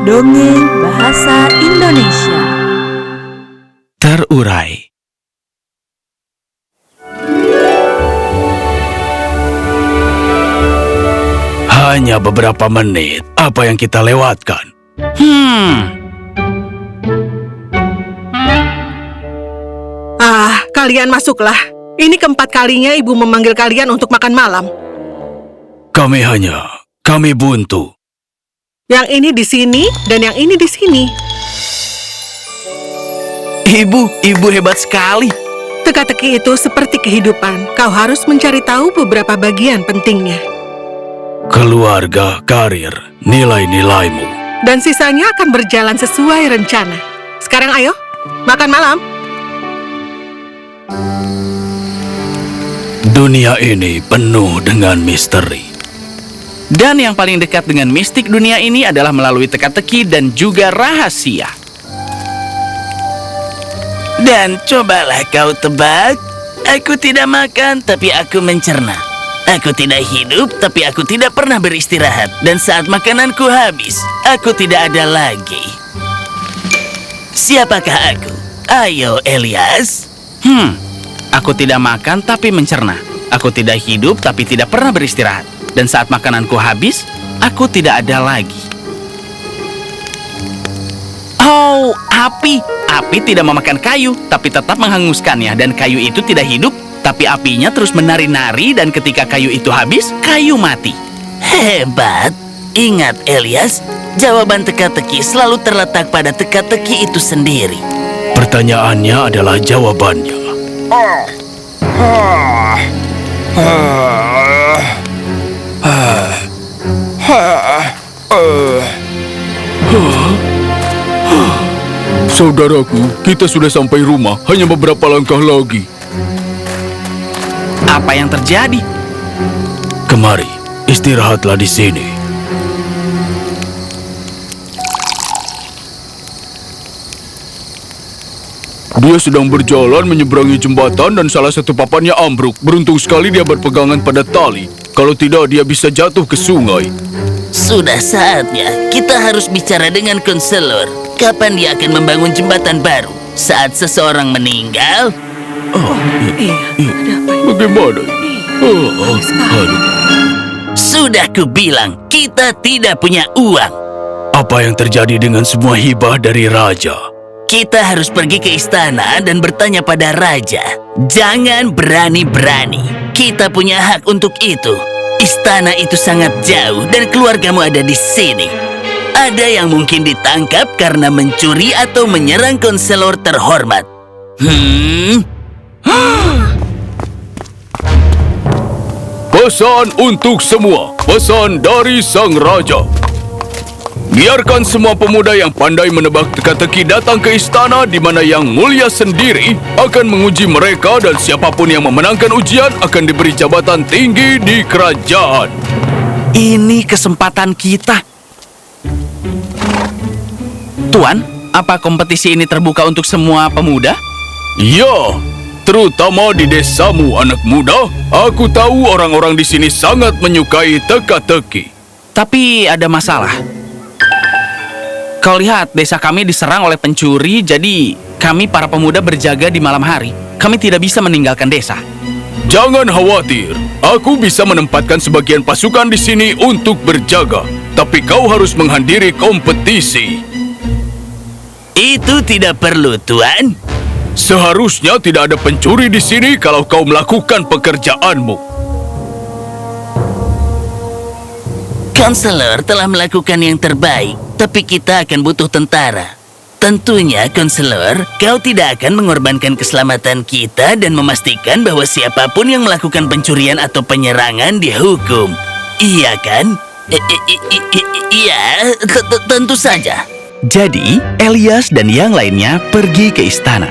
Dongeng Bahasa Indonesia. Terurai. Hanya beberapa menit, apa yang kita lewatkan? Kalian masuklah. Ini keempat kalinya ibu memanggil kalian untuk makan malam. Kami buntu. Yang ini di sini dan yang ini di sini. Ibu hebat sekali. Teka-teki itu seperti kehidupan. Kau harus mencari tahu beberapa bagian pentingnya. Keluarga, karir, nilai-nilaimu. Dan sisanya akan berjalan sesuai rencana. Sekarang ayo, makan malam. Dunia ini penuh dengan misteri. Dan yang paling dekat dengan mistik dunia ini adalah melalui teka-teki dan juga rahasia. Dan cobalah kau tebak, aku tidak makan tapi aku mencerna. Aku tidak hidup tapi aku tidak pernah beristirahat. Dan saat makananku habis, aku tidak ada lagi. Siapakah aku? Ayo, Elias. Aku tidak makan tapi mencerna. Aku tidak hidup tapi tidak pernah beristirahat. Dan saat makananku habis, aku tidak ada lagi. Oh, api. Api tidak memakan kayu, tapi tetap menghanguskannya. Dan kayu itu tidak hidup, tapi apinya terus menari-nari. Dan ketika kayu itu habis, kayu mati. Hebat. Ingat, Elias, jawaban teka-teki selalu terletak pada teka-teki itu sendiri. Pertanyaannya adalah jawabannya. Saudaraku, kita sudah sampai rumah. Hanya beberapa langkah lagi. Apa yang terjadi? Kemari, istirahatlah di sini. Dia sedang berjalan menyeberangi jembatan dan salah satu papannya ambruk. Beruntung sekali dia berpegangan pada tali. Kalau tidak, dia bisa jatuh ke sungai. Sudah saatnya kita harus bicara dengan konselor. Kapan dia akan membangun jembatan baru? Saat seseorang meninggal? Bagaimana? Sudah kubilang, kita tidak punya uang. Apa yang terjadi dengan semua hibah dari raja? Kita harus pergi ke istana dan bertanya pada raja. Jangan berani-berani. Kita punya hak untuk itu. Istana itu sangat jauh dan keluargamu ada di sini. Ada yang mungkin ditangkap karena mencuri atau menyerang konselor terhormat. Pesan untuk semua. Pesan dari sang raja. Biarkan semua pemuda yang pandai menebak teka-teki datang ke istana di mana Yang Mulia sendiri akan menguji mereka dan siapapun yang memenangkan ujian akan diberi jabatan tinggi di kerajaan. Ini kesempatan kita. Tuan, apa kompetisi ini terbuka untuk semua pemuda? Ya, terutama di desamu anak muda. Aku tahu orang-orang di sini sangat menyukai teka-teki. Tapi ada masalah. Kau lihat, desa kami diserang oleh pencuri, jadi kami para pemuda berjaga di malam hari. Kami tidak bisa meninggalkan desa. Jangan khawatir, aku bisa menempatkan sebagian pasukan di sini untuk berjaga. Tapi kau harus menghadiri kompetisi. Itu tidak perlu, Tuan. Seharusnya tidak ada pencuri di sini kalau kau melakukan pekerjaanmu. Konselor telah melakukan yang terbaik, tapi kita akan butuh tentara. Tentunya, konselor, kau tidak akan mengorbankan keselamatan kita dan memastikan bahwa siapapun yang melakukan pencurian atau penyerangan dihukum. Iya kan? Iya, tentu saja. Jadi, Elias dan yang lainnya pergi ke istana.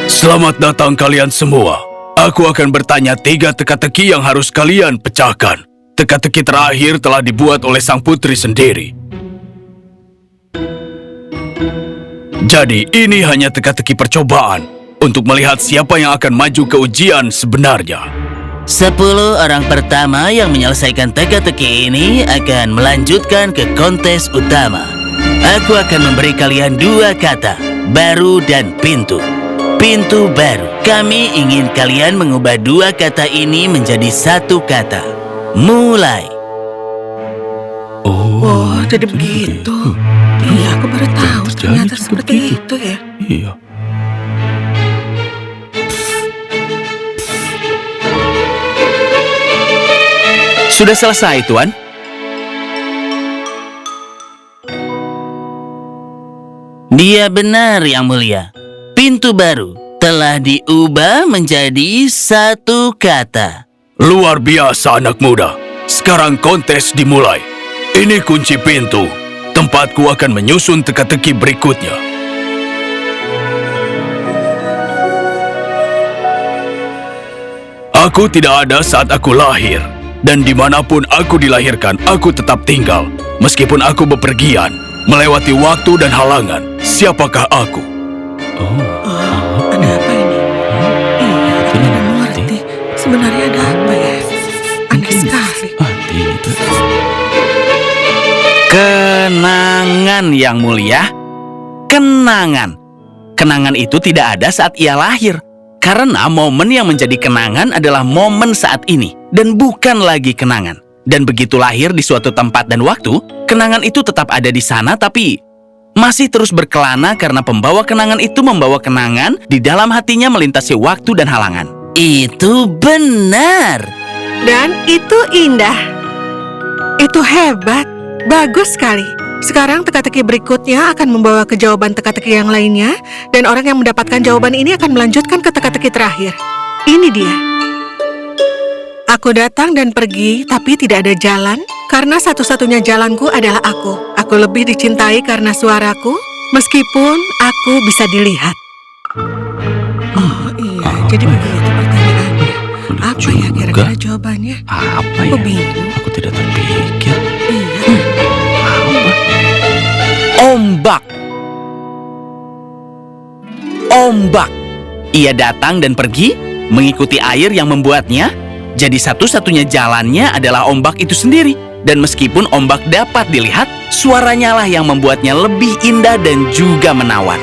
Selamat datang kalian semua. Aku akan bertanya 3 teka-teki yang harus kalian pecahkan. Teka-teki terakhir telah dibuat oleh sang putri sendiri. Jadi, ini hanya teka-teki percobaan untuk melihat siapa yang akan maju ke ujian sebenarnya. 10 orang pertama yang menyelesaikan teka-teki ini akan melanjutkan ke kontes utama. Aku akan memberi kalian 2 kata, baru dan pintu. Pintu baru. Kami ingin kalian mengubah 2 kata ini menjadi 1 kata. Mulai. Oh, jadi begitu. Iya, aku baru tahu ternyata seperti itu ya. Iya. Sudah selesai, Tuan. Dia benar, Yang Mulia. Pintu baru telah diubah menjadi 1 kata. Luar biasa anak muda. Sekarang kontes dimulai. Ini kunci pintu. Tempatku akan menyusun teka-teki berikutnya. Aku tidak ada saat aku lahir. Dan dimanapun aku dilahirkan, aku tetap tinggal. Meskipun aku bepergian, melewati waktu dan halangan. Siapakah aku? Ada apa ini? Iya, aku tidak mengerti. Sebenarnya ada apa ya? Aneh sekali. Kenangan, Yang Mulia. Kenangan. Kenangan itu tidak ada saat ia lahir. Karena momen yang menjadi kenangan adalah momen saat ini, dan bukan lagi kenangan. Dan begitu lahir di suatu tempat dan waktu, kenangan itu tetap ada di sana, tapi masih terus berkelana karena pembawa kenangan itu membawa kenangan di dalam hatinya melintasi waktu dan halangan. Itu benar. Dan itu indah. Itu hebat. Bagus sekali. Sekarang teka-teki berikutnya akan membawa ke jawaban teka-teki yang lainnya, dan orang yang mendapatkan jawaban ini akan melanjutkan ke teka-teki terakhir. Ini dia. Aku datang dan pergi, tapi tidak ada jalan, karena satu-satunya jalanku adalah aku. Aku lebih dicintai karena suaraku, meskipun aku bisa dilihat. Oh iya, jadi begitu pertanyaannya. Apa ya kira-kira jawabannya? Apa Aku bingung. Aku tidak terpikir. Iya. Ombak. Ombak. Ia datang dan pergi, mengikuti air yang membuatnya. Jadi satu-satunya jalannya adalah ombak itu sendiri. Dan meskipun ombak dapat dilihat, suaranya lah yang membuatnya lebih indah dan juga menawan.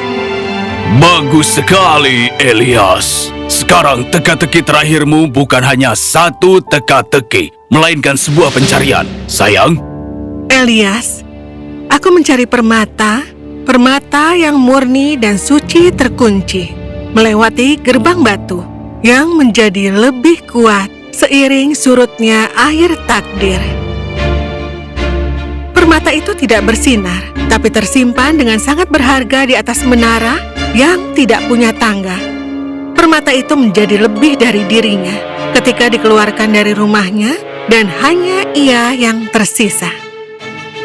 Bagus sekali, Elias. Sekarang teka-teki terakhirmu bukan hanya 1 teka-teki, melainkan sebuah pencarian. Sayang, Elias, aku mencari permata, permata yang murni dan suci terkunci, melewati gerbang batu yang menjadi lebih kuat seiring surutnya air takdir. Permata itu tidak bersinar, tapi tersimpan dengan sangat berharga di atas menara yang tidak punya tangga. Permata itu menjadi lebih dari dirinya ketika dikeluarkan dari rumahnya, dan hanya ia yang tersisa.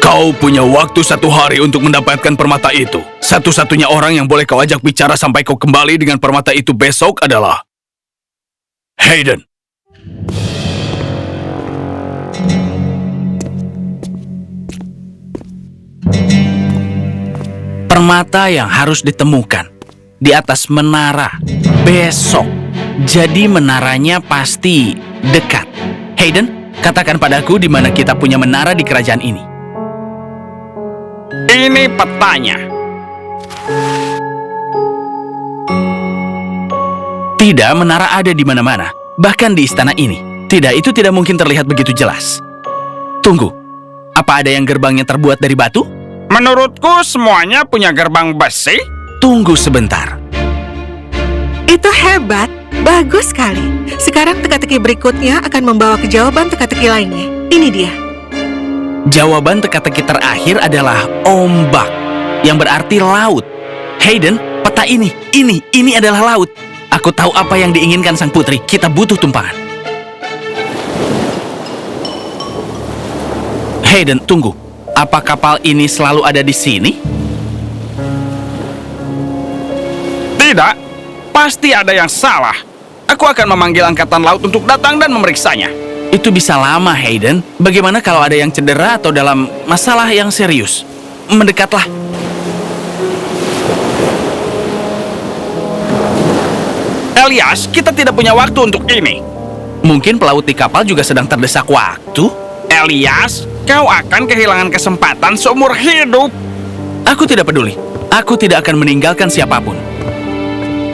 kau punya waktu 1 hari untuk mendapatkan permata itu. Satu-satunya orang yang boleh kau ajak bicara sampai kau kembali dengan permata itu besok adalah Hayden. Permata yang harus ditemukan di atas menara besok. Jadi menaranya pasti dekat. Hayden, katakan padaku di mana kita punya menara di kerajaan ini. Ini petanya. Tidak, menara ada di mana-mana, bahkan di istana ini. Tidak, itu tidak mungkin terlihat begitu jelas. Tunggu, apa ada yang gerbangnya terbuat dari batu? Menurutku semuanya punya gerbang besi. Tunggu sebentar. Itu hebat, bagus sekali. Sekarang teka-teki berikutnya akan membawa ke jawaban teka-teki lainnya. Ini dia. Jawaban teka-teki terakhir adalah ombak, yang berarti laut. Hayden, peta ini adalah laut. Aku tahu apa yang diinginkan sang putri. Kita butuh tumpangan. Hayden, tunggu. Apa kapal ini selalu ada di sini? Tidak, pasti ada yang salah. Aku akan memanggil angkatan laut untuk datang dan memeriksanya. Itu bisa lama, Hayden. Bagaimana kalau ada yang cedera atau dalam masalah yang serius? Mendekatlah. Elias, kita tidak punya waktu untuk ini. Mungkin pelaut di kapal juga sedang terdesak waktu. Elias, kau akan kehilangan kesempatan seumur hidup. Aku tidak peduli. Aku tidak akan meninggalkan siapapun.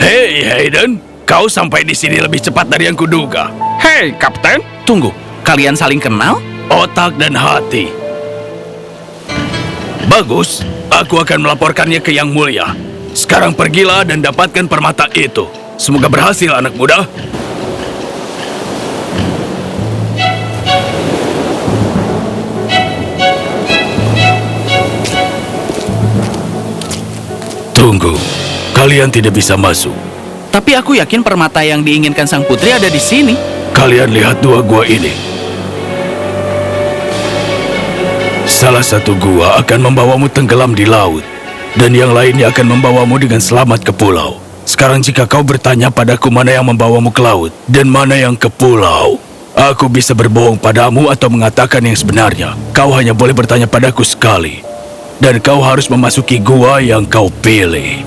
Hei, Hayden, kau sampai di sini lebih cepat dari yang kuduga. Hei, Kapten. Tunggu, kalian saling kenal? Otak dan hati. Bagus, aku akan melaporkannya ke Yang Mulia. Sekarang pergilah dan dapatkan permata itu. Semoga berhasil, anak muda. Tunggu, kalian tidak bisa masuk. Tapi aku yakin permata yang diinginkan sang putri ada di sini. Kalian lihat dua gua ini. Salah satu gua akan membawamu tenggelam di laut, dan yang lainnya akan membawamu dengan selamat ke pulau. Sekarang jika kau bertanya padaku mana yang membawamu ke laut, dan mana yang ke pulau, aku bisa berbohong padamu atau mengatakan yang sebenarnya. Kau hanya boleh bertanya padaku sekali, dan kau harus memasuki gua yang kau pilih.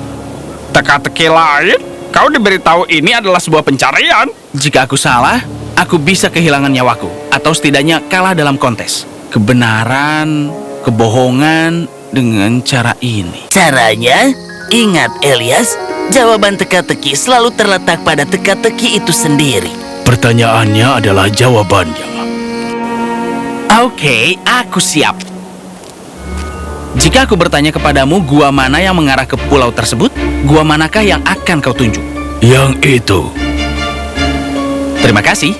Teka-teki lain? Kau diberitahu ini adalah sebuah pencarian. Jika aku salah, aku bisa kehilangan nyawaku. Atau setidaknya kalah dalam kontes. Kebenaran, kebohongan dengan cara ini. Caranya, ingat Elias, jawaban teka-teki selalu terletak pada teka-teki itu sendiri. Pertanyaannya adalah jawabannya. Oke, aku siap. Jika aku bertanya kepadamu gua mana yang mengarah ke pulau tersebut, gua manakah yang akan kau tunjuk? Yang itu. Terima kasih.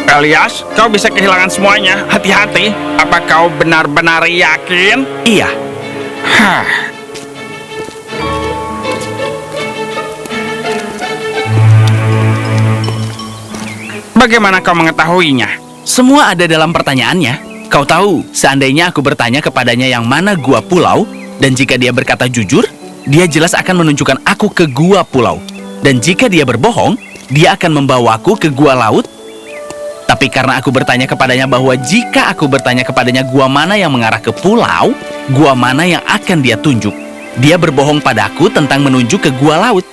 Elias, kau bisa kehilangan semuanya. Hati-hati. Apa kau benar-benar yakin? Iya. Hah. Bagaimana kau mengetahuinya? Semua ada dalam pertanyaannya. Kau tahu, seandainya aku bertanya kepadanya yang mana gua pulau, dan jika dia berkata jujur, dia jelas akan menunjukkan aku ke gua pulau. Dan jika dia berbohong, dia akan membawaku ke gua laut. Tapi karena aku bertanya kepadanya bahwa jika aku bertanya kepadanya gua mana yang mengarah ke pulau, gua mana yang akan dia tunjuk, dia berbohong padaku tentang menunjuk ke gua laut.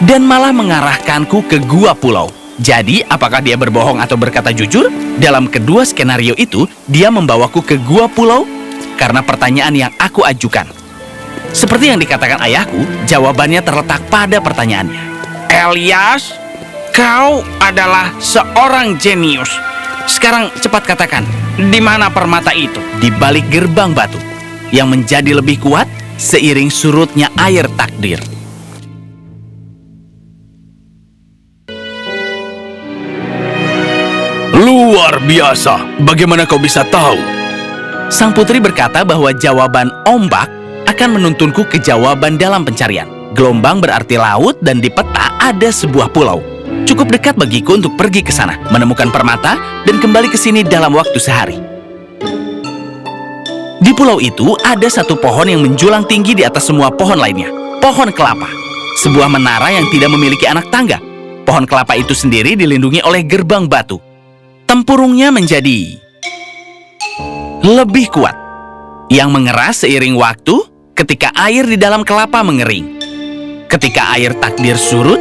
Dan malah mengarahkanku ke gua pulau. Jadi, apakah dia berbohong atau berkata jujur? Dalam kedua skenario itu, dia membawaku ke gua pulau karena pertanyaan yang aku ajukan. Seperti yang dikatakan ayahku, jawabannya terletak pada pertanyaannya. Elias, kau adalah seorang jenius. Sekarang cepat katakan, Di mana permata itu? di balik gerbang batu, yang menjadi lebih kuat seiring surutnya air takdir. Luar biasa. Bagaimana kau bisa tahu? Sang putri berkata bahwa jawaban ombak akan menuntunku ke jawaban dalam pencarian. Gelombang berarti laut dan di peta ada sebuah pulau. Cukup dekat bagiku untuk pergi ke sana, menemukan permata, dan kembali ke sini dalam waktu sehari. Di pulau itu ada satu pohon yang menjulang tinggi di atas semua pohon lainnya. Pohon kelapa. Sebuah menara yang tidak memiliki anak tangga. Pohon kelapa itu sendiri dilindungi oleh gerbang batu. Tempurungnya menjadi lebih kuat, yang mengeras seiring waktu ketika air di dalam kelapa mengering. Ketika air takdir surut,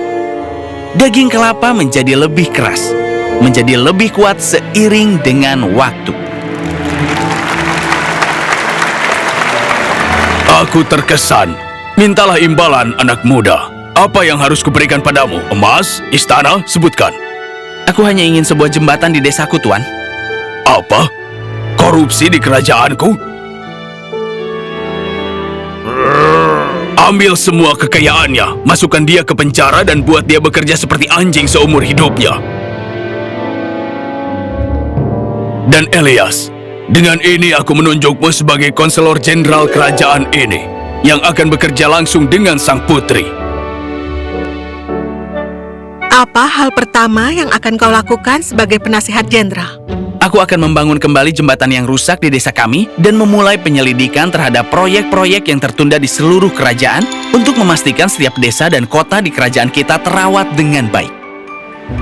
daging kelapa menjadi lebih keras, menjadi lebih kuat seiring dengan waktu. Aku terkesan. Mintalah imbalan, anak muda. Apa yang harus kuberikan padamu? Emas? Istana? Sebutkan. Aku hanya ingin sebuah jembatan di desaku, Tuan. Apa? Korupsi di kerajaanku? Ambil semua kekayaannya, masukkan dia ke penjara dan buat dia bekerja seperti anjing seumur hidupnya. Dan Elias, dengan ini aku menunjukmu sebagai konselor jenderal kerajaan ini yang akan bekerja langsung dengan sang putri. Apa hal pertama yang akan kau lakukan sebagai penasihat jenderal? Aku akan membangun kembali jembatan yang rusak di desa kami dan memulai penyelidikan terhadap proyek-proyek yang tertunda di seluruh kerajaan untuk memastikan setiap desa dan kota di kerajaan kita terawat dengan baik.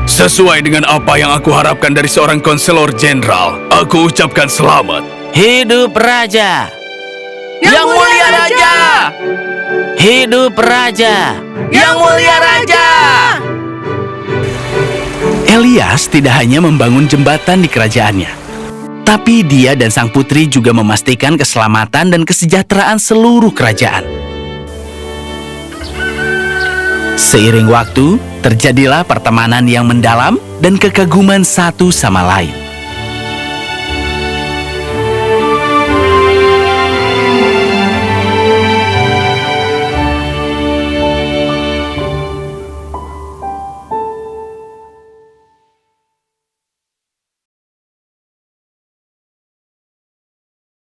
Sesuai dengan apa yang aku harapkan dari seorang konselor jenderal, aku ucapkan selamat. Hidup Raja! Yang Mulia Raja! Hidup Raja! Yang Mulia Raja! Elias tidak hanya membangun jembatan di kerajaannya, tapi dia dan sang putri juga memastikan keselamatan dan kesejahteraan seluruh kerajaan. Seiring waktu, terjadilah pertemanan yang mendalam dan kekaguman satu sama lain.